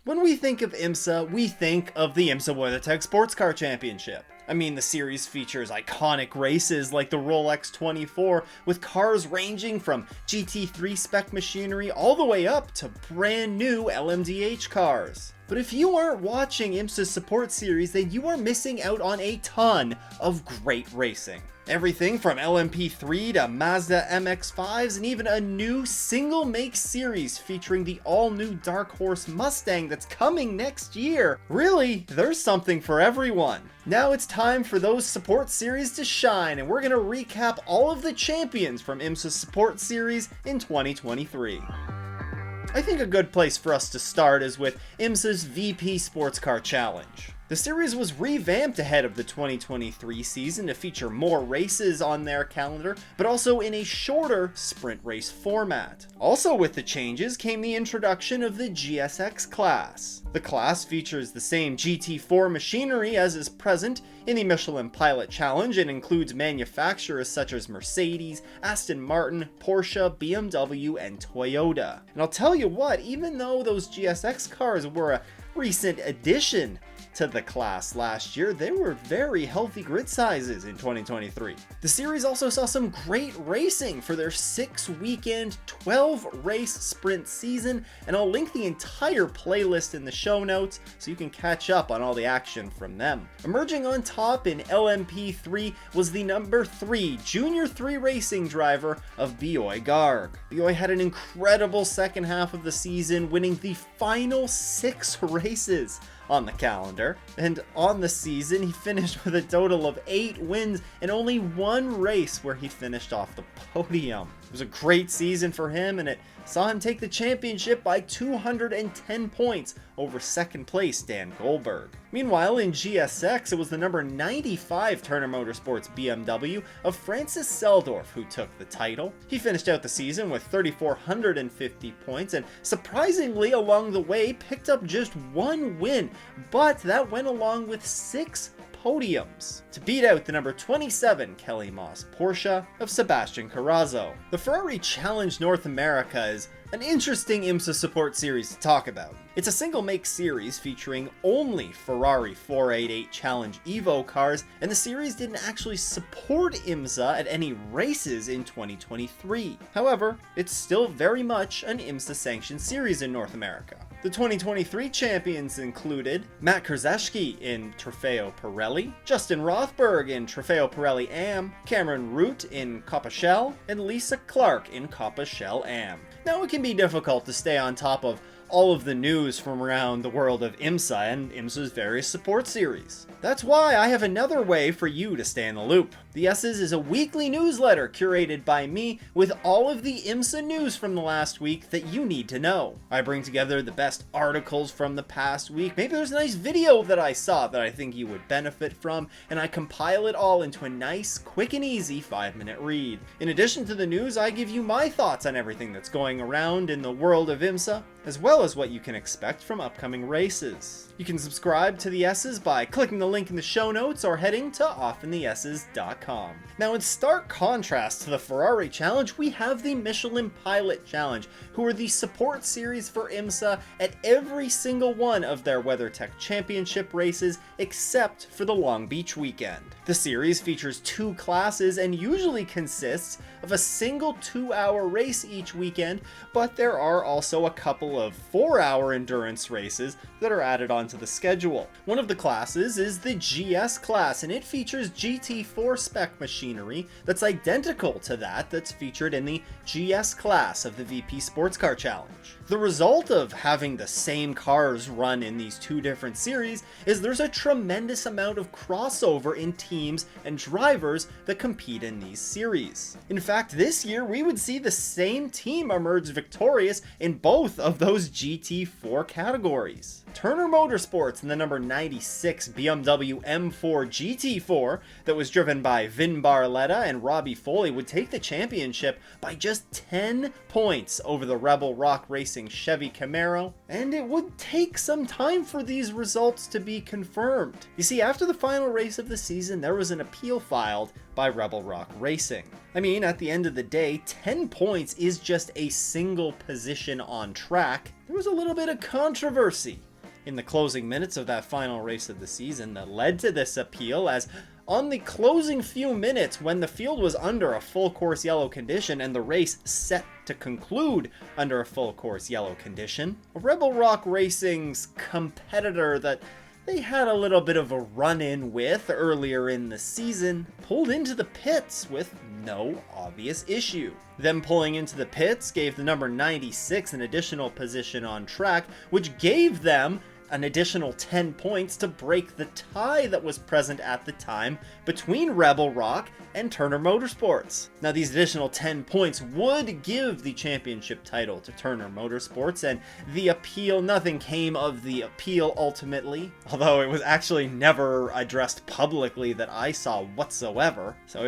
When we think of Imsa, we think of the Imsa WeatherTech Sportscar Championship. I mean, the series features iconic races like the Rolex 24, with cars ranging from GT3 spec machinery all the way up to brand new LMDH cars. But if you aren't watching Imsa's support series, then you are missing out on a ton of great racing. Everything from LMP3 to Mazda MX-5s and even a new single-make series featuring the all-new Dark Horse Mustang that's coming next year. Really, there's something for everyone. Now it's time for those support series to shine, and we're going to recap all of the champions from Imsa's support series in 2023. I think a good place for us to start is with Imsa's VP Sports Car Challenge. The series was revamped ahead of the 2023 season to feature more races on their calendar, but also in a shorter sprint race format. Also with the changes came the introduction of the GSX class. The class features the same GT4 machinery as is present in the Michelin Pilot Challenge and includes manufacturers such as Mercedes, Aston Martin, Porsche, BMW, and Toyota. And I'll tell you what, even though those GSX cars were a recent addition to the class last year, they were very healthy grid sizes in 2023. The series also saw some great racing for their 6-weekend, 12-race sprint season, and I'll link the entire playlist in the show notes so you can catch up on all the action from them. Emerging on top in LMP3 was the number 3 Junior 3 racing driver of Bioy Garg. Bioy had an incredible second half of the season, winning the final 6 races on the calendar, and on the season he finished with a total of 8 wins and only 1 race where he finished off the podium. It was a great season for him, and it saw him take the championship by 210 points over second place Dan Goldberg. Meanwhile, in GSX, it was the number 95 Turner Motorsports BMW of Francis Seldorf who took the title. He finished out the season with 3,450 points, and surprisingly along the way picked up just 1 win, but that went along with 6 podiums to beat out the number 27 Kelly Moss Porsche of Sebastian Carrazzo. The Ferrari Challenge North America is an interesting Imsa support series to talk about. It's a single-make series featuring only Ferrari 488 Challenge Evo cars, and the series didn't actually support Imsa at any races in 2023. However, it's still very much an Imsa-sanctioned series in North America. The 2023 champions included Matt Kurzeszki in Trofeo Pirelli, Justin Rothberg in Trofeo Pirelli Am, Cameron Root in Coppa Shell, and Lisa Clark in Coppa Shell Am. Now, it can be difficult to stay on top of all of the news from around the world of Imsa and Imsa's various support series. That's why I have another way for you to stay in the loop. The S's is a weekly newsletter curated by me with all of the Imsa news from the last week that you need to know. I bring together the best articles from the past week. Maybe there's a nice video that I saw that I think you would benefit from, and I compile it all into a nice, quick and easy 5-minute read. In addition to the news, I give you my thoughts on everything that's going around in the world of Imsa, as well as what you can expect from upcoming races. You can subscribe to the S's by clicking the link in the show notes or heading to offinthes's.com. Now, in stark contrast to the Ferrari Challenge, we have the Michelin Pilot Challenge, who are the support series for Imsa at every single one of their WeatherTech Championship races except for the Long Beach weekend. The series features 2 classes and usually consists of a single 2-hour race each weekend, but there are also a couple of 4-hour endurance races that are added onto the schedule. One of the classes is the GS class, and it features GT4 spec machinery that's identical to that's featured in the GS class of the VP Sports Car Challenge. The result of having the same cars run in these 2 different series is there's a tremendous amount of crossover in teams and drivers that compete in these series. In fact, this year we would see the same team emerge victorious in both of those GT4 categories. Turner Motorsports in the number 96 BMW M4 GT4 that was driven by Vin Barletta and Robbie Foley would take the championship by just 10 points over the Rebel Rock Racing Chevy Camaro, and it would take some time for these results to be confirmed. You see, after the final race of the season, there was an appeal filed by Rebel Rock Racing. I mean, at the end of the day, 10 points is just a single position on track. There was a little bit of controversy in the closing minutes of that final race of the season that led to this appeal, as on the closing few minutes, when the field was under a full course yellow condition and the race set to conclude under a full course yellow condition, Rebel Rock Racing's competitor that they had a little bit of a run-in with earlier in the season pulled into the pits with no obvious issue. Them pulling into the pits gave the number 96 an additional position on track, which gave them an additional 10 points to break the tie that was present at the time between Rebel Rock and Turner Motorsports. Now, these additional 10 points would give the championship title to Turner Motorsports, and the appeal, nothing came of the appeal ultimately, although it was actually never addressed publicly that I saw whatsoever, so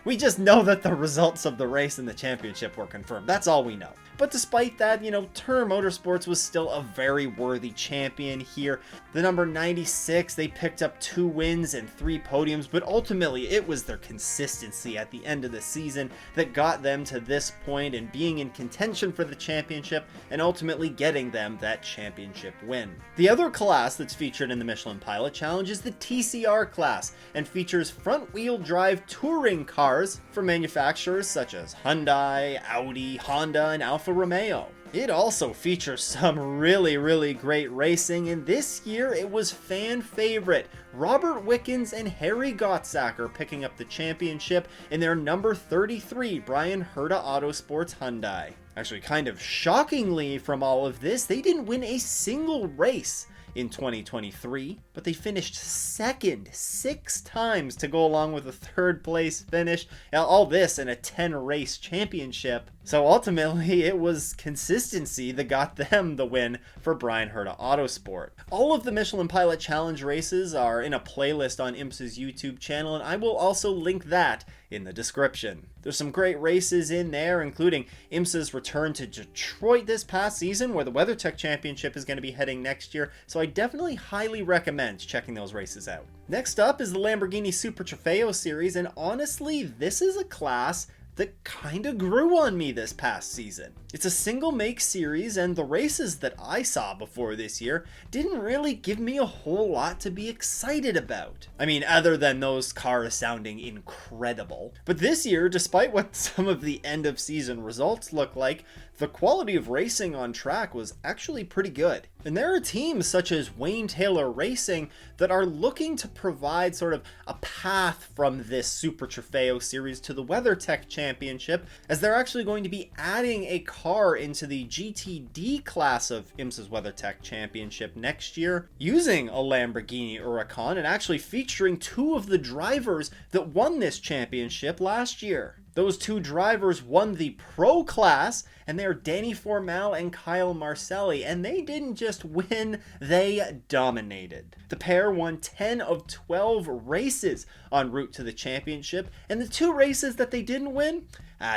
we just know that the results of the race and the championship were confirmed. That's all we know. But despite that, Turner Motorsports was still a very worthy champion here. The number 96, they picked up 2 wins and 3 podiums, but ultimately it was their consistency at the end of the season that got them to this point and being in contention for the championship and ultimately getting them that championship win. The other class that's featured in the Michelin Pilot Challenge is the TCR class and features front-wheel drive touring cars from manufacturers such as Hyundai, Audi, Honda, and Alfa Romeo. It also features some really great racing, and this year it was fan favorite Robert Wickens and Harry Gottsacker picking up the championship in their number 33 Brian Herta Autosports Hyundai. Actually, kind of shockingly from all of this, they didn't win a single race in 2023, but they finished second 6 times to go along with a 3rd place finish. All this in a 10-race championship. So ultimately, it was consistency that got them the win for Brian Herta Autosport. All of the Michelin Pilot Challenge races are in a playlist on Imsa's YouTube channel, and I will also link that in the description. There's some great races in there, including Imsa's return to Detroit this past season, where the WeatherTech Championship is going to be heading next year, so I definitely highly recommend checking those races out. Next up is the Lamborghini Super Trofeo series, and honestly, this is a class that kinda grew on me this past season. It's a single make series, and the races that I saw before this year didn't really give me a whole lot to be excited about. I mean, other than those cars sounding incredible. But this year, despite what some of the end of season results look like, the quality of racing on track was actually pretty good. And there are teams such as Wayne Taylor Racing that are looking to provide sort of a path from this Super Trofeo series to the WeatherTech Championship, as they're actually going to be adding a car into the GTD class of Imsa's WeatherTech Championship next year, using a Lamborghini Huracan and actually featuring 2 of the drivers that won this championship last year. Those 2 drivers won the Pro class, and they're Danny Formal and Kyle Marcelli, and they didn't just win, they dominated. The pair won 10 of 12 races en route to the championship, and the 2 races that they didn't win,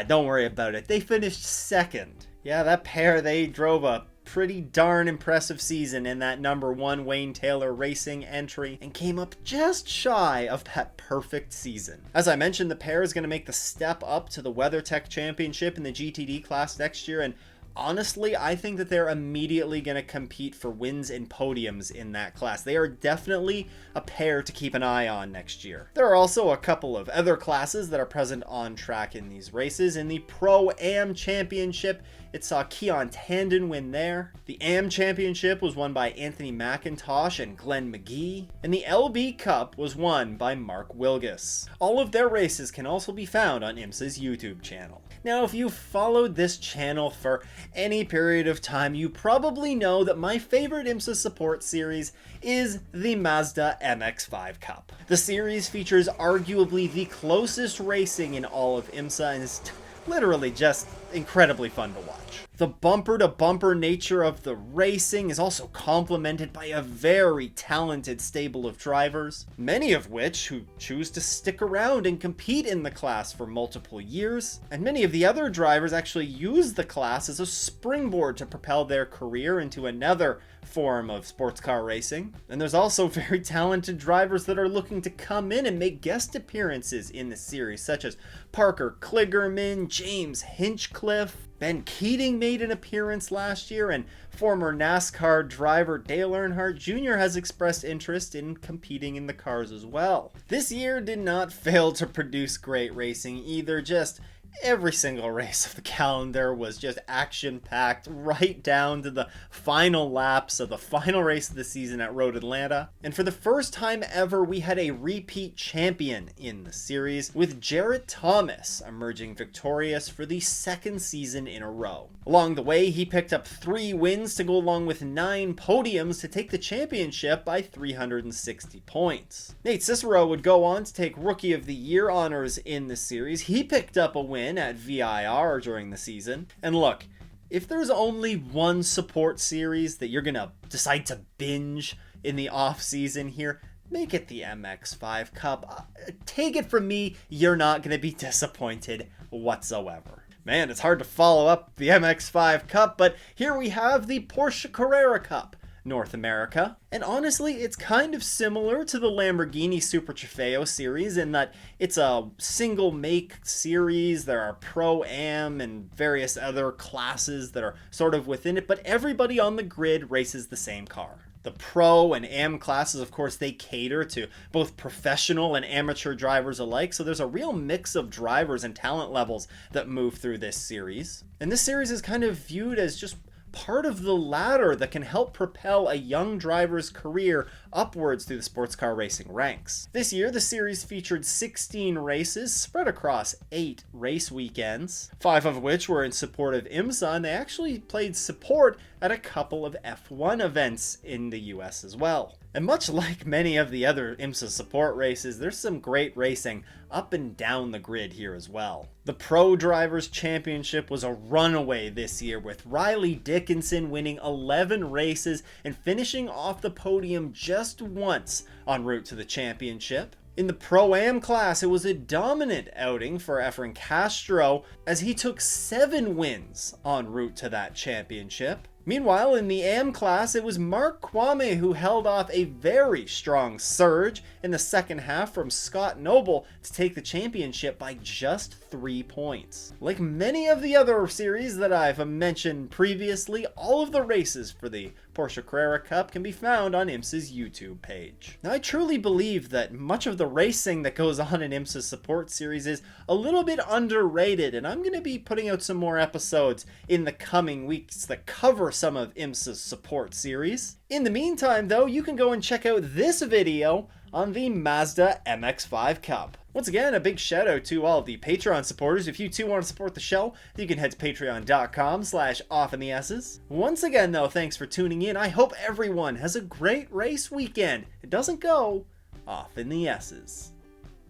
don't worry about it, they finished second. Yeah, that pair, they drove a pretty darn impressive season in that number 1 Wayne Taylor Racing entry and came up just shy of that perfect season. As I mentioned, the pair is going to make the step up to the WeatherTech Championship in the GTD class next year, and honestly, I think that they're immediately going to compete for wins and podiums in that class. They are definitely a pair to keep an eye on next year. There are also a couple of other classes that are present on track in these races. In the Pro-Am Championship, it saw Keon Tandon win there. The Am Championship was won by Anthony McIntosh and Glenn McGee. And the LB Cup was won by Mark Wilgus. All of their races can also be found on Imsa's YouTube channel. Now, if you've followed this channel for any period of time, you probably know that my favorite IMSA support series is the Mazda MX-5 Cup. The series features arguably the closest racing in all of IMSA and is literally just incredibly fun to watch. The bumper-to-bumper nature of the racing is also complemented by a very talented stable of drivers, many of which who choose to stick around and compete in the class for multiple years, and many of the other drivers actually use the class as a springboard to propel their career into another form of sports car racing. And there's also very talented drivers that are looking to come in and make guest appearances in the series, such as Parker Kligerman, James Hinchcliffe, Ben Keating made an appearance last year, and former NASCAR driver Dale Earnhardt Jr. has expressed interest in competing in the cars as well. This year did not fail to produce great racing either. Just every single race of the calendar was just action-packed right down to the final laps of the final race of the season at Road Atlanta. And for the first time ever, we had a repeat champion in the series, with Jarrett Thomas emerging victorious for the second season in a row. Along the way, he picked up 3 wins to go along with 9 podiums to take the championship by 360 points. Nate Cicero would go on to take Rookie of the Year honors in the series. He picked up a win at VIR during the season. And look, if there's only one support series that you're gonna decide to binge in the off season here, make it the MX5 Cup. Take it from me, you're not gonna be disappointed whatsoever. Man, it's hard to follow up the MX5 Cup, but here we have the Porsche Carrera Cup North America. And honestly, it's kind of similar to the Lamborghini Super Trofeo series in that it's a single make series. There are Pro-Am and various other classes that are sort of within it, but everybody on the grid races the same car. The Pro and Am classes, of course, they cater to both professional and amateur drivers alike, so there's a real mix of drivers and talent levels that move through this series. And this series is kind of viewed as just part of the ladder that can help propel a young driver's career upwards through the sports car racing ranks. This year, the series featured 16 races spread across 8 race weekends, 5 of which were in support of Imsa, and they actually played support at a couple of F1 events in the US as well. And much like many of the other Imsa support races, there's some great racing up and down the grid here as well. The Pro Drivers' Championship was a runaway this year, with Riley Dickinson winning 11 races and finishing off the podium just once en route to the championship. In the Pro-Am class, it was a dominant outing for Efren Castro as he took 7 wins en route to that championship. Meanwhile, in the Am class, it was Mark Kwame who held off a very strong surge in the second half from Scott Noble to take the championship by just 3 points. Like many of the other series that I've mentioned previously, all of the races for the Porsche Carrera Cup can be found on Imsa's YouTube page. Now, I truly believe that much of the racing that goes on in Imsa's support series is a little bit underrated, and I'm going to be putting out some more episodes in the coming weeks that cover some of Imsa's support series. In the meantime, though, you can go and check out this video on the Mazda MX-5 Cup. Once again, a big shout out to all of the Patreon supporters. If you too want to support the show, you can head to patreon.com/offinthe-s's. Once again, though, thanks for tuning in. I hope everyone has a great race weekend. It doesn't go off in the S's.